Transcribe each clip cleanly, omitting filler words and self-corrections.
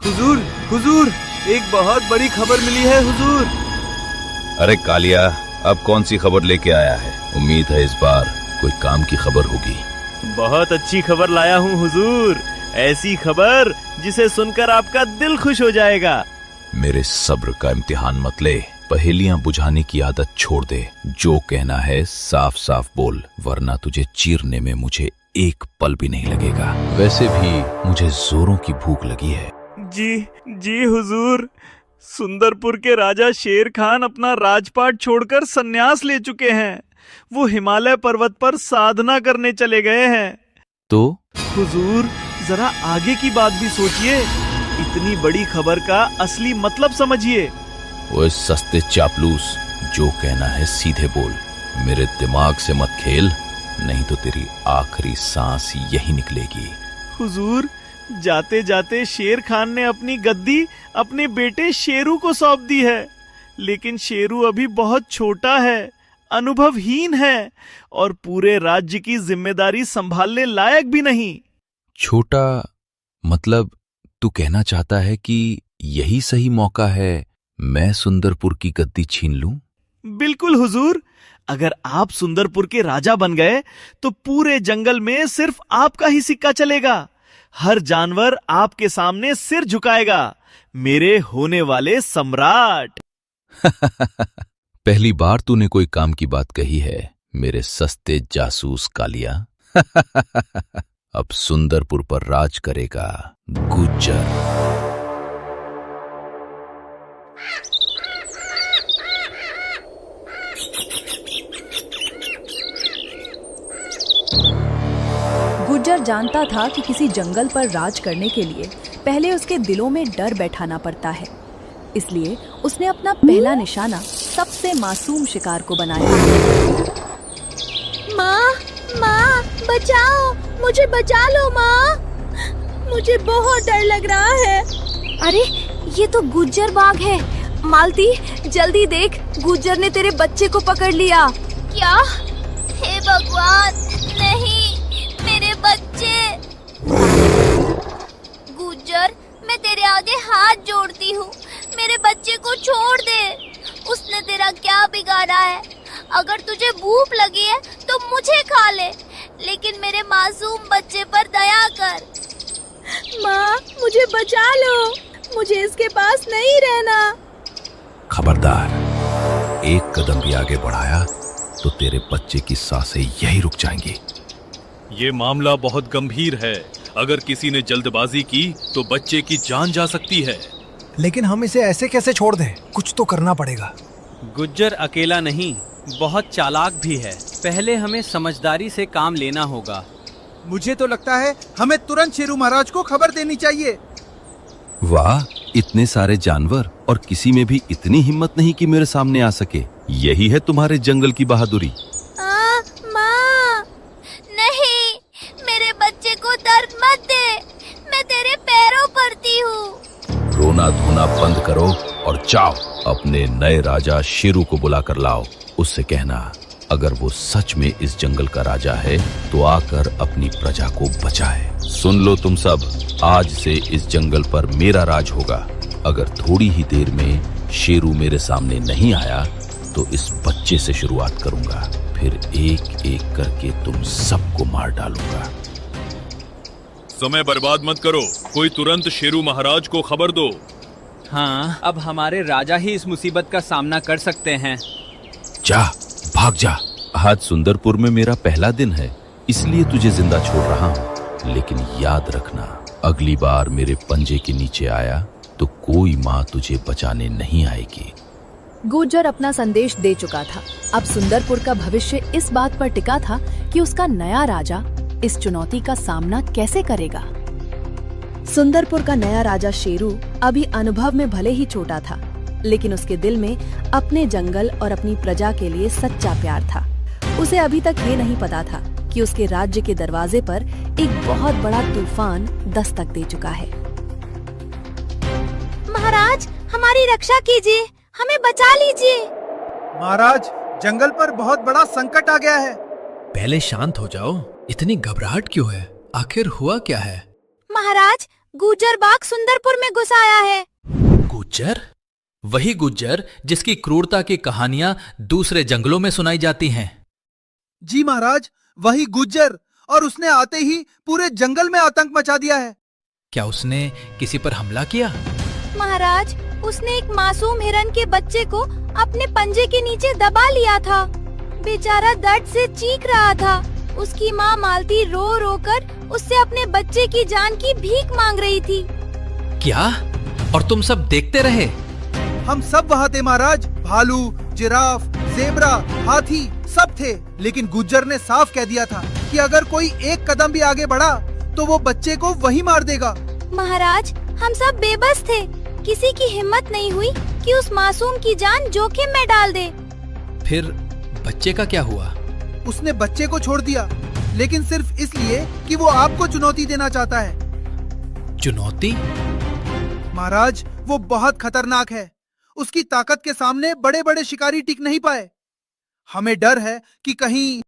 हुजूर, हुजूर, एक बहुत बड़ी खबर मिली है हुजूर। अरे कालिया, अब कौन सी खबर लेके आया है? उम्मीद है इस बार कोई काम की खबर होगी। बहुत अच्छी खबर लाया हूँ हुजूर, ऐसी खबर जिसे सुनकर आपका दिल खुश हो जाएगा। मेरे सब्र का इम्तिहान मत ले, पहेलियां बुझाने की आदत छोड़ दे। जो कहना है साफ साफ बोल, वरना तुझे चीरने में मुझे एक पल भी नहीं लगेगा। वैसे भी मुझे जोरों की भूख लगी है। जी जी हुजूर, सुंदरपुर के राजा शेर खान अपना राजपाट छोड़कर संन्यास ले चुके हैं। वो हिमालय पर्वत पर साधना करने चले गए हैं। तो हुजूर, जरा आगे की बात भी सोचिए, इतनी बड़ी खबर का असली मतलब समझिए। वो सस्ते चापलूस, जो कहना है सीधे बोल। मेरे दिमाग से मत खेल, नहीं तो तेरी आखिरी सांस यही निकलेगी। हुजूर, जाते जाते शेर खान ने अपनी गद्दी अपने बेटे शेरू को सौंप दी है, लेकिन शेरू अभी बहुत छोटा है, अनुभवहीन है और पूरे राज्य की जिम्मेदारी संभालने लायक भी नहीं। छोटा मतलब तू कहना चाहता है कि यही सही मौका है मैं सुंदरपुर की गद्दी छीन लूं? बिल्कुल हुजूर, अगर आप सुंदरपुर के राजा बन गए तो पूरे जंगल में सिर्फ आपका ही सिक्का चलेगा। हर जानवर आपके सामने सिर झुकाएगा, मेरे होने वाले सम्राट। पहली बार तूने कोई काम की बात कही है मेरे सस्ते जासूस कालिया। अब सुंदरपुर पर राज करेगा गुज्जर। गुज्जर जानता था कि किसी जंगल पर राज करने के लिए पहले उसके दिलों में डर बैठाना पड़ता है, इसलिए उसने अपना पहला निशाना सबसे मासूम शिकार को बनाया। माँ, माँ, बचाओ, मुझे बचा लो माँ, मुझे बहुत डर लग रहा है। अरे ये तो गुज्जर बाघ है। मालती, जल्दी देख, गुज्जर ने तेरे बच्चे को पकड़ लिया। क्या? हे भगवान, नहीं, मेरे बच्चे। गुज्जर, मैं तेरे आगे हाथ जोड़ती हूँ, मेरे बच्चे को छोड़ दे। उसने तेरा क्या बिगाड़ा है? अगर तुझे भूख लगी है तो मुझे खा ले, लेकिन मेरे मासूम बच्चे पर दया कर। माँ, मुझे बचा लो, मुझे इसके पास नहीं रहना। खबरदार, एक कदम भी आगे बढ़ाया तो तेरे बच्चे की सांसें यही रुक जाएंगी। ये मामला बहुत गंभीर है, अगर किसी ने जल्दबाजी की तो बच्चे की जान जा सकती है। लेकिन हम इसे ऐसे कैसे छोड़ दें? कुछ तो करना पड़ेगा। गुज्जर अकेला नहीं, बहुत चालाक भी है। पहले हमें समझदारी से काम लेना होगा। मुझे तो लगता है हमें तुरंत शेरू महाराज को खबर देनी चाहिए। वाह, इतने सारे जानवर और किसी में भी इतनी हिम्मत नहीं कि मेरे सामने आ सके। यही है तुम्हारे जंगल की बहादुरी। माँ, नहीं, मेरे बच्चे को दर्द मत दे, मैं तेरे पैरों पड़ती हूँ। रोना धोना बंद करो और जाओ अपने नए राजा शेरू को बुला कर लाओ। उससे कहना, अगर वो सच में इस जंगल का राजा है तो आकर अपनी प्रजा को बचाए। सुन लो तुम सब, आज से इस जंगल पर मेरा राज होगा। अगर थोड़ी ही देर में शेरू मेरे सामने नहीं आया तो इस बच्चे से शुरुआत करूंगा, फिर एक एक करके तुम सबको मार डालूंगा। समय बर्बाद मत करो, कोई तुरंत शेरू महाराज को खबर दो। हाँ, अब हमारे राजा ही इस मुसीबत का सामना कर सकते हैं। जा, भाग जा। आज सुंदरपुर में मेरा पहला दिन है, इसलिए तुझे जिंदा छोड़ रहा हूँ। लेकिन याद रखना, अगली बार मेरे पंजे के नीचे आया तो कोई माँ तुझे बचाने नहीं आएगी। गुज्जर अपना संदेश दे चुका था। अब सुंदरपुर का भविष्य इस बात पर टिका था कि उसका नया राजा इस चुनौती का सामना कैसे करेगा। सुंदरपुर का नया राजा शेरू अभी अनुभव में भले ही छोटा था, लेकिन उसके दिल में अपने जंगल और अपनी प्रजा के लिए सच्चा प्यार था। उसे अभी तक ये नहीं पता था कि उसके राज्य के दरवाजे पर एक बहुत बड़ा तूफान दस्तक दे चुका है। महाराज, हमारी रक्षा कीजिए, हमें बचा लीजिए। महाराज, जंगल पर बहुत बड़ा संकट आ गया है। पहले शांत हो जाओ, इतनी घबराहट क्यों है? आखिर हुआ क्या है? महाराज, गुज्जर बाग सुंदरपुर में घुस आया है। गुज्जर? वही गुज्जर जिसकी क्रूरता की कहानियां दूसरे जंगलों में सुनाई जाती हैं। जी महाराज, वही गुज्जर, और उसने आते ही पूरे जंगल में आतंक मचा दिया है। क्या उसने किसी पर हमला किया? महाराज, उसने एक मासूम हिरन के बच्चे को अपने पंजे के नीचे दबा लिया था। बेचारा दर्द से चीख रहा था। उसकी माँ मालती रो रो कर उससे अपने बच्चे की जान की भीख मांग रही थी। क्या? और तुम सब देखते रहे? हम सब वहाँ थे महाराज। भालू, जिराफ, जेब्रा, हाथी सब थे। लेकिन गुज्जर ने साफ कह दिया था कि अगर कोई एक कदम भी आगे बढ़ा तो वो बच्चे को वही मार देगा। महाराज, हम सब बेबस थे। किसी की हिम्मत नहीं हुई कि उस मासूम की जान जोखिम में डाल दे। फिर बच्चे का क्या हुआ? उसने बच्चे को छोड़ दिया, लेकिन सिर्फ इसलिए कि वो आपको चुनौती देना चाहता है। चुनौती? महाराज, वो बहुत खतरनाक है। उसकी ताकत के सामने बड़े बड़े शिकारी टिक नहीं पाए। हमें डर है कि कहीं।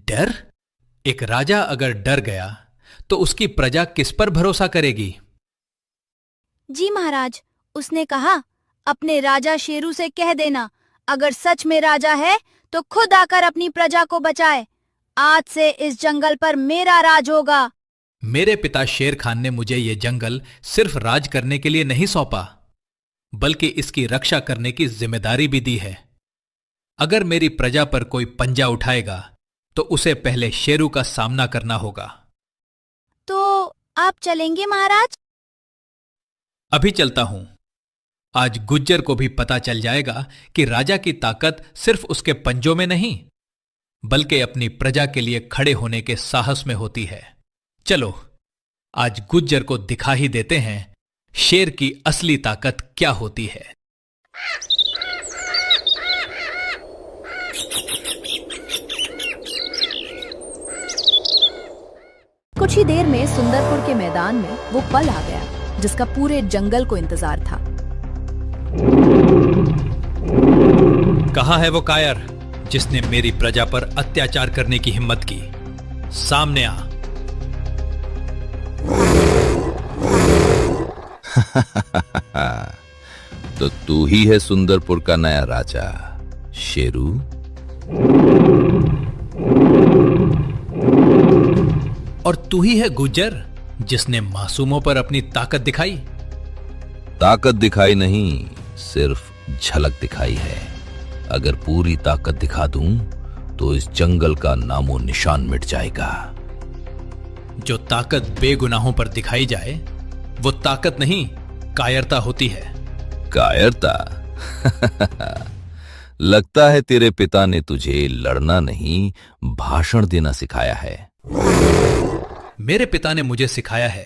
डर? एक राजा अगर डर गया तो उसकी प्रजा किस पर भरोसा करेगी? जी महाराज, उसने कहा अपने राजा शेरू से कह देना, अगर सच में राजा है तो खुद आकर अपनी प्रजा को बचाए। आज से इस जंगल पर मेरा राज होगा। मेरे पिता शेर खान ने मुझे ये जंगल सिर्फ राज करने के लिए नहीं सौंपा, बल्कि इसकी रक्षा करने की जिम्मेदारी भी दी है। अगर मेरी प्रजा पर कोई पंजा उठाएगा तो उसे पहले शेरू का सामना करना होगा। तो आप चलेंगे महाराज? अभी चलता हूं। आज गुज्जर को भी पता चल जाएगा कि राजा की ताकत सिर्फ उसके पंजों में नहीं, बल्कि अपनी प्रजा के लिए खड़े होने के साहस में होती है। चलो, आज गुज्जर को दिखा ही देते हैं शेर की असली ताकत क्या होती है। कुछ ही देर में सुंदरपुर के मैदान में वो पल आ गया जिसका पूरे जंगल को इंतजार था। कहां है वो कायर जिसने मेरी प्रजा पर अत्याचार करने की हिम्मत की? सामने आ। तो तू ही है सुंदरपुर का नया राजा शेरू? और तू ही है गुज्जर जिसने मासूमों पर अपनी ताकत दिखाई? ताकत दिखाई नहीं, सिर्फ झलक दिखाई है। अगर पूरी ताकत दिखा दूं तो इस जंगल का नामो निशान मिट जाएगा। जो ताकत बेगुनाहों पर दिखाई जाए वो ताकत नहीं, कायरता होती है। कायरता? लगता है तेरे पिता ने तुझे लड़ना नहीं, भाषण देना सिखाया है। मेरे पिता ने मुझे सिखाया है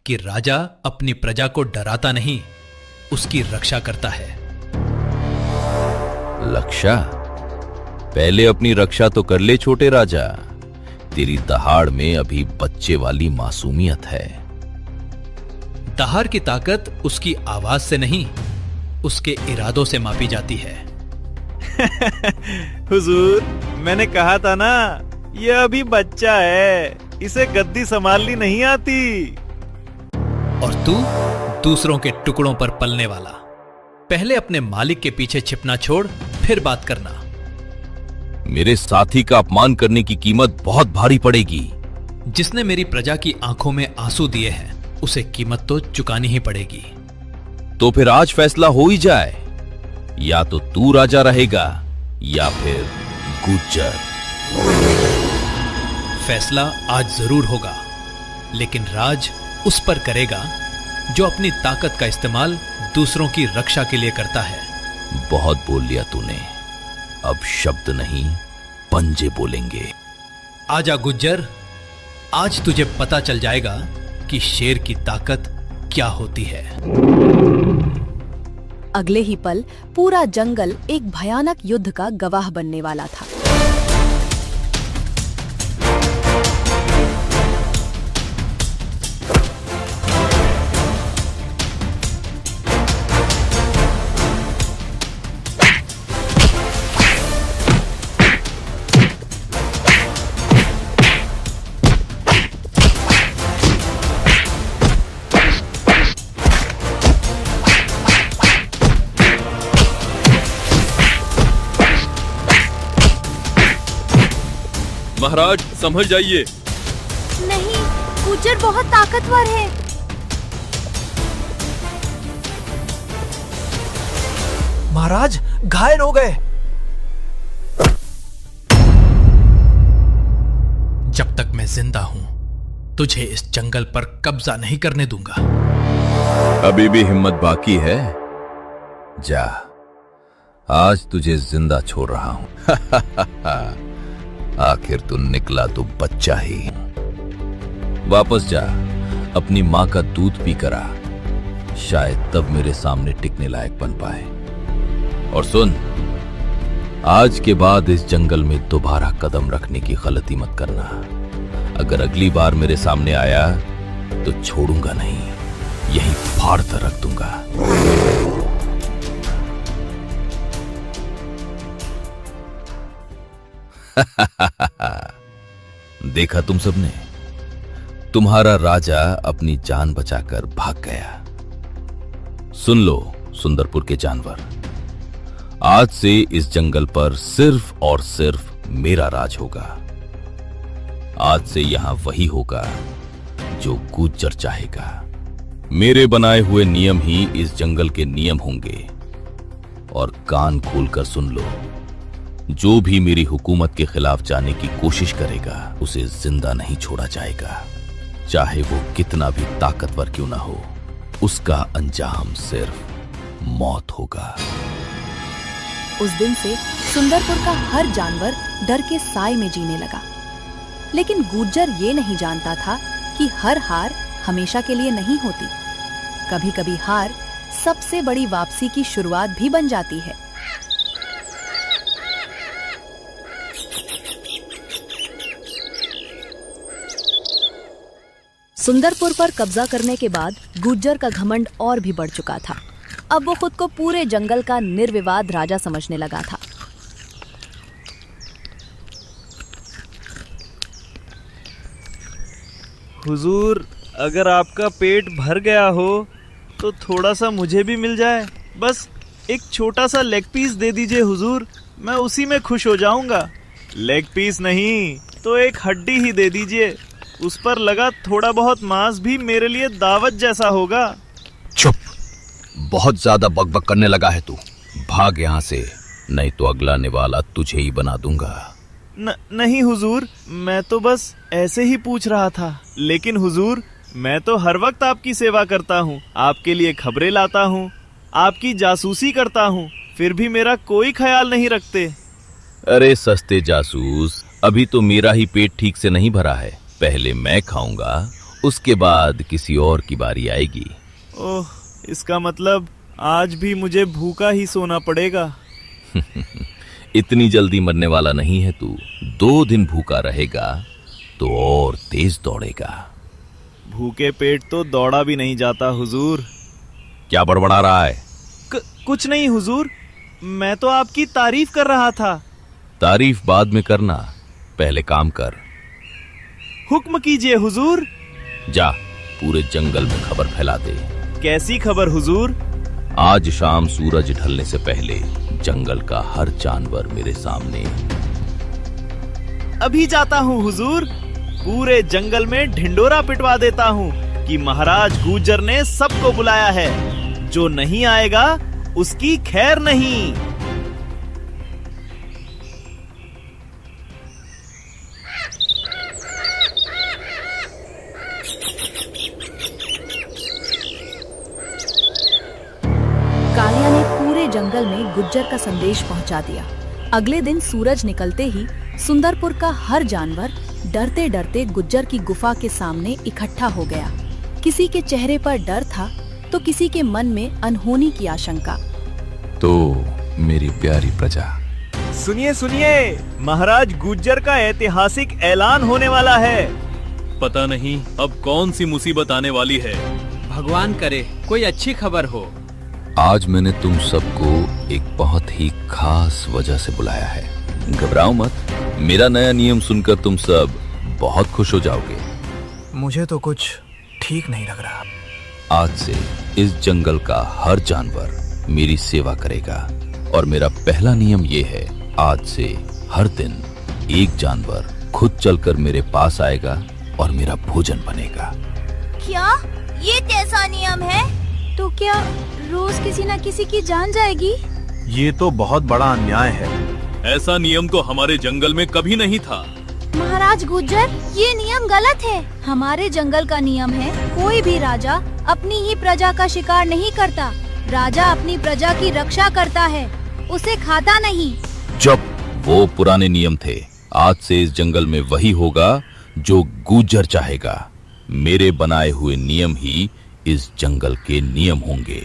कि राजा अपनी प्रजा को डराता नहीं, उसकी रक्षा करता है। रक्षा? पहले अपनी रक्षा तो कर ले छोटे राजा। तेरी दहाड़ में अभी बच्चे वाली मासूमियत है। दहाड़ की ताकत उसकी आवाज से नहीं, उसके इरादों से मापी जाती है। हुजूर, मैंने कहा था ना, यह अभी बच्चा है, इसे गद्दी संभालनी नहीं आती। और तू दूसरों के टुकड़ों पर पलने वाला। पहले अपने मालिक के पीछे छिपना छोड़, फिर बात करना। मेरे साथी का अपमान करने की कीमत बहुत भारी पड़ेगी। जिसने मेरी प्रजा की आंखों में आंसू दिए हैं उसे कीमत तो चुकानी ही पड़ेगी। तो फिर आज फैसला हो ही जाए, या तो तू राजा रहेगा या फिर गुज्जर। फैसला आज जरूर होगा, लेकिन राज उस पर करेगा जो अपनी ताकत का इस्तेमाल दूसरों की रक्षा के लिए करता है। बहुत बोल लिया तूने, अब शब्द नहीं पंजे बोलेंगे। आजा गुज्जर, आज तुझे पता चल जाएगा कि शेर की ताकत क्या होती है। अगले ही पल पूरा जंगल एक भयानक युद्ध का गवाह बनने वाला था। महाराज समझ जाइए। नहीं, गुज्जर बहुत ताकतवर है। महाराज घायल हो गए। जब तक मैं जिंदा हूं तुझे इस जंगल पर कब्जा नहीं करने दूंगा। अभी भी हिम्मत बाकी है? जा, आज तुझे जिंदा छोड़ रहा हूं। आखिर तू निकला तो बच्चा ही। वापस जा, अपनी मां का दूध पी कर आ, शायद तब मेरे सामने टिकने लायक बन पाए। और सुन, आज के बाद इस जंगल में दोबारा कदम रखने की गलती मत करना। अगर अगली बार मेरे सामने आया तो छोड़ूंगा नहीं, यहीं फाड़ कर रख दूंगा। देखा तुम सबने, तुम्हारा राजा अपनी जान बचाकर भाग गया। सुन लो सुंदरपुर के जानवर, आज से इस जंगल पर सिर्फ और सिर्फ मेरा राज होगा। आज से यहां वही होगा जो गुज्जर चाहेगा। मेरे बनाए हुए नियम ही इस जंगल के नियम होंगे। और कान खोलकर सुन लो, जो भी मेरी हुकूमत के खिलाफ जाने की कोशिश करेगा उसे जिंदा नहीं छोड़ा जाएगा, चाहे वो कितना भी ताकतवर क्यों ना हो। उसका अंजाम सिर्फ मौत होगा। उस दिन से सुंदरपुर का हर जानवर डर के साए में जीने लगा। लेकिन गुज्जर ये नहीं जानता था कि हर हार हमेशा के लिए नहीं होती। कभी कभी हार सबसे बड़ी वापसी की शुरुआत भी बन जाती है। सुंदरपुर पर कब्जा करने के बाद गुज्जर का घमंड और भी बढ़ चुका था। अब वो खुद को पूरे जंगल का निर्विवाद राजा समझने लगा था। हुजूर, अगर आपका पेट भर गया हो तो थोड़ा सा मुझे भी मिल जाए। बस एक छोटा सा लेग पीस दे दीजिए हुजूर, मैं उसी में खुश हो जाऊंगा। लेग पीस नहीं तो एक हड्डी ही दे दीजिए, उस पर लगा थोड़ा बहुत मांस भी मेरे लिए दावत जैसा होगा। चुप, बहुत ज्यादा बकबक करने लगा है तू। भाग यहां से, नहीं तो अगला निवाला तुझे ही बना दूंगा। नहीं हुजूर, मैं तो बस ऐसे ही पूछ रहा था। लेकिन हुजूर, मैं तो हर वक्त आपकी सेवा करता हूँ, आपके लिए खबरें लाता हूँ, आपकी जासूसी करता हूँ, फिर भी मेरा कोई ख्याल नहीं रखते। अरे सस्ते जासूस, अभी तो मेरा ही पेट ठीक से नहीं भरा है। पहले मैं खाऊंगा, उसके बाद किसी और की बारी आएगी। ओह, इसका मतलब आज भी मुझे भूखा ही सोना पड़ेगा। इतनी जल्दी मरने वाला नहीं है तू। 2 दिन भूखा रहेगा तो और तेज दौड़ेगा। भूखे पेट तो दौड़ा भी नहीं जाता हुजूर। क्या बड़बड़ा रहा है? कुछ नहीं हुजूर, मैं तो आपकी तारीफ कर रहा था। तारीफ बाद में करना, पहले काम कर। हुक्म कीजिए हुजूर। जा, पूरे जंगल में खबर फैला दे। कैसी खबर हुजूर? आज शाम सूरज ढलने से पहले जंगल का हर जानवर मेरे सामने। अभी जाता हूँ हुजूर। पूरे जंगल में ढिंडोरा पिटवा देता हूँ कि महाराज गुज्जर ने सबको बुलाया है, जो नहीं आएगा उसकी खैर नहीं। कालिया ने पूरे जंगल में गुज्जर का संदेश पहुंचा दिया। अगले दिन सूरज निकलते ही सुंदरपुर का हर जानवर डरते डरते गुज्जर की गुफा के सामने इकट्ठा हो गया। किसी के चेहरे पर डर था तो किसी के मन में अनहोनी की आशंका। तो मेरी प्यारी प्रजा, सुनिए सुनिए, महाराज गुज्जर का ऐतिहासिक ऐलान होने वाला है। पता नहीं अब कौन सी मुसीबत आने वाली है। भगवान करे कोई अच्छी खबर हो। आज मैंने तुम सबको एक बहुत ही खास वजह से बुलाया है। घबराओ मत, मेरा नया नियम सुनकर तुम सब बहुत खुश हो जाओगे। मुझे तो कुछ ठीक नहीं लग रहा। आज से इस जंगल का हर जानवर मेरी सेवा करेगा और मेरा पहला नियम ये है, आज से हर दिन एक जानवर खुद चलकर मेरे पास आएगा और मेरा भोजन बनेगा। क्या ये कैसा नियम है? तो क्या रोज किसी न किसी की जान जाएगी? ये तो बहुत बड़ा अन्याय है। ऐसा नियम तो हमारे जंगल में कभी नहीं था। महाराज गुज्जर, ये नियम गलत है। हमारे जंगल का नियम है, कोई भी राजा अपनी ही प्रजा का शिकार नहीं करता। राजा अपनी प्रजा की रक्षा करता है, उसे खाता नहीं। जब वो पुराने नियम थे, आज से इस जंगल में वही होगा जो गुज्जर चाहेगा। मेरे बनाए हुए नियम ही इस जंगल के नियम होंगे।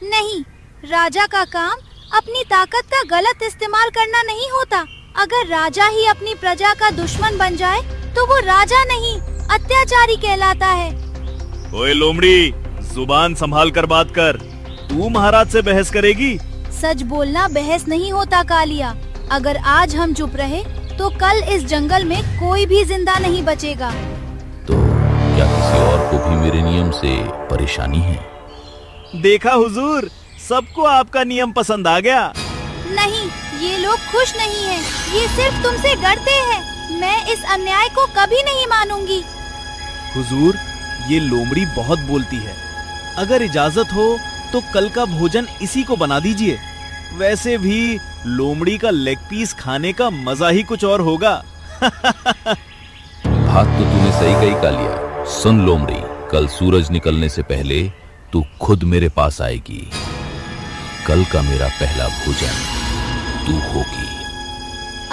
नहीं, राजा का काम अपनी ताकत का गलत इस्तेमाल करना नहीं होता। अगर राजा ही अपनी प्रजा का दुश्मन बन जाए तो वो राजा नहीं, अत्याचारी कहलाता है। ओए लोमड़ी, जुबान संभाल कर बात कर। तू महाराज से बहस करेगी? सच बोलना बहस नहीं होता कालिया। अगर आज हम चुप रहे तो कल इस जंगल में कोई भी जिंदा नहीं बचेगा। तो क्या किसी और को भी मेरे नियम से परेशानी है? देखा हुजूर, सबको आपका नियम पसंद आ गया। नहीं, ये लोग खुश नहीं हैं। ये सिर्फ तुमसे डरते हैं। मैं इस अन्याय को कभी नहीं मानूंगी। हुजूर, ये लोमड़ी बहुत बोलती है। अगर इजाजत हो तो कल का भोजन इसी को बना दीजिए। वैसे भी लोमड़ी का लेग पीस खाने का मजा ही कुछ और होगा। बात तो तूने सही कही कालिया। सुन लोमड़ी, कल सूरज निकलने से पहले तू खुद मेरे पास आएगी। कल का मेरा पहला भोजन तू होगी।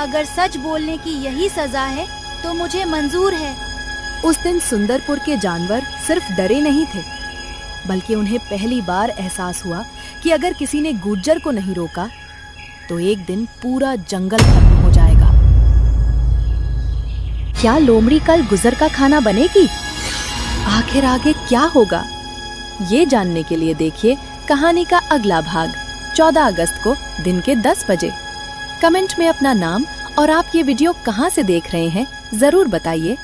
अगर सच बोलने की यही सजा है तो मुझे मंजूर है। उस दिन सुंदरपुर के जानवर सिर्फ डरे नहीं थे, बल्कि उन्हें पहली बार एहसास हुआ कि अगर किसी ने गुज्जर को नहीं रोका तो एक दिन पूरा जंगल खत्म हो जाएगा। क्या लोमड़ी कल गुज्जर का खाना बनेगी? आखिर आगे क्या होगा, ये जानने के लिए देखिए कहानी का अगला भाग 14 अगस्त को दिन के 10 बजे। कमेंट में अपना नाम और आप ये वीडियो कहाँ से देख रहे हैं जरूर बताइए।